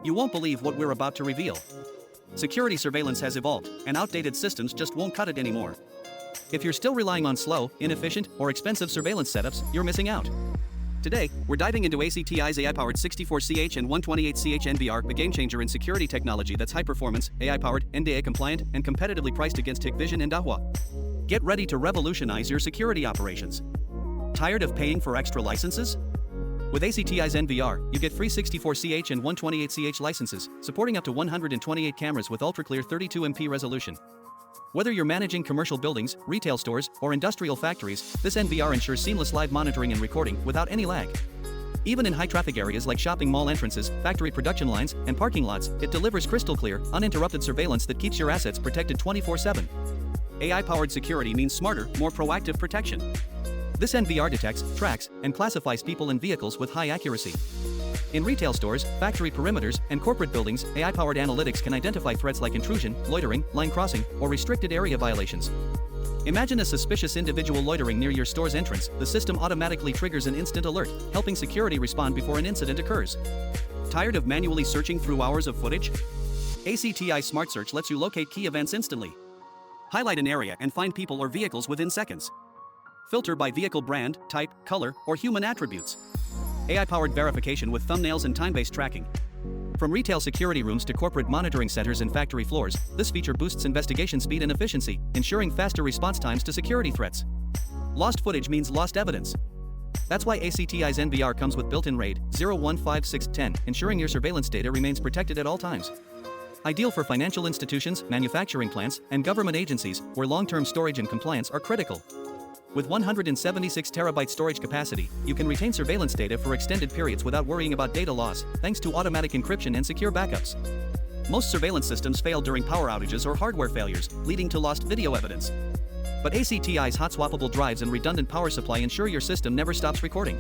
You won't believe what we're about to reveal. Security surveillance has evolved, and outdated systems just won't cut it anymore. If you're still relying on slow, inefficient, or expensive surveillance setups, you're missing out. Today, we're diving into ACTi's AI-powered 64CH and 128CH NVR, a game-changer in security technology that's high-performance, AI-powered, NDAA-compliant, and competitively priced against Hikvision and Dahua. Get ready to revolutionize your security operations. Tired of paying for extra licenses? With ACTi's NVR, you get free 64CH and 128CH licenses, supporting up to 128 cameras with ultra-clear 32MP resolution. Whether you're managing commercial buildings, retail stores, or industrial factories, this NVR ensures seamless live monitoring and recording without any lag. Even in high-traffic areas like shopping mall entrances, factory production lines, and parking lots, it delivers crystal-clear, uninterrupted surveillance that keeps your assets protected 24/7. AI-powered security means smarter, more proactive protection. This NVR detects, tracks, and classifies people and vehicles with high accuracy. In retail stores, factory perimeters, and corporate buildings, AI-powered analytics can identify threats like intrusion, loitering, line crossing, or restricted area violations. Imagine a suspicious individual loitering near your store's entrance. The system automatically triggers an instant alert, helping security respond before an incident occurs. Tired of manually searching through hours of footage? ACTi Smart Search lets you locate key events instantly. Highlight an area and find people or vehicles within seconds. Filter by vehicle brand, type, color, or human attributes. AI-powered verification with thumbnails and time-based tracking. From retail security rooms to corporate monitoring centers and factory floors, this feature boosts investigation speed and efficiency, ensuring faster response times to security threats. Lost footage means lost evidence. That's why ACTi's NVR comes with built-in RAID 015610, ensuring your surveillance data remains protected at all times. Ideal for financial institutions, manufacturing plants, and government agencies, where long-term storage and compliance are critical. With 176 terabyte storage capacity, you can retain surveillance data for extended periods without worrying about data loss, thanks to automatic encryption and secure backups. Most surveillance systems fail during power outages or hardware failures, leading to lost video evidence. But ACTi's hot swappable drives and redundant power supply ensure your system never stops recording.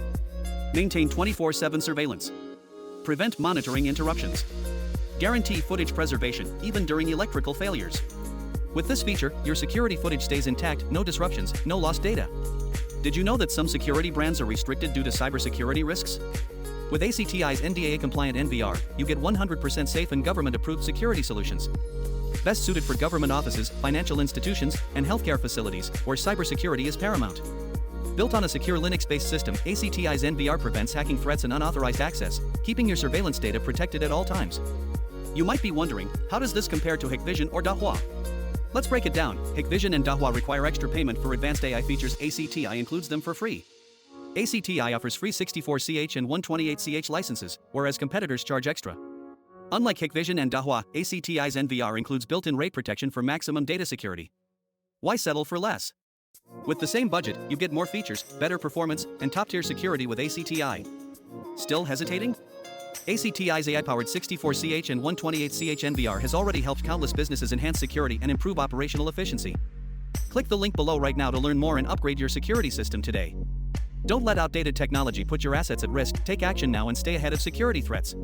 Maintain 24/7 surveillance. Prevent monitoring interruptions. Guarantee footage preservation, even during electrical failures. With this feature, your security footage stays intact, no disruptions, no lost data. Did you know that some security brands are restricted due to cybersecurity risks? With ACTi's NDAA-compliant NVR, you get 100% safe and government-approved security solutions. Best suited for government offices, financial institutions, and healthcare facilities, where cybersecurity is paramount. Built on a secure Linux-based system, ACTi's NVR prevents hacking threats and unauthorized access, keeping your surveillance data protected at all times. You might be wondering, how does this compare to Hikvision or Dahua? Let's break it down. Hikvision and Dahua require extra payment for advanced AI features. ACTi includes them for free. ACTi offers free 64CH and 128CH licenses, whereas competitors charge extra. Unlike Hikvision and Dahua, ACTi's NVR includes built-in RAID protection for maximum data security. Why settle for less? With the same budget, you get more features, better performance, and top-tier security with ACTi. Still hesitating? ACTi's AI-powered 64CH and 128CH NVR has already helped countless businesses enhance security and improve operational efficiency. Click the link below right now to learn more and upgrade your security system today. Don't let outdated technology put your assets at risk. Take action now and stay ahead of security threats.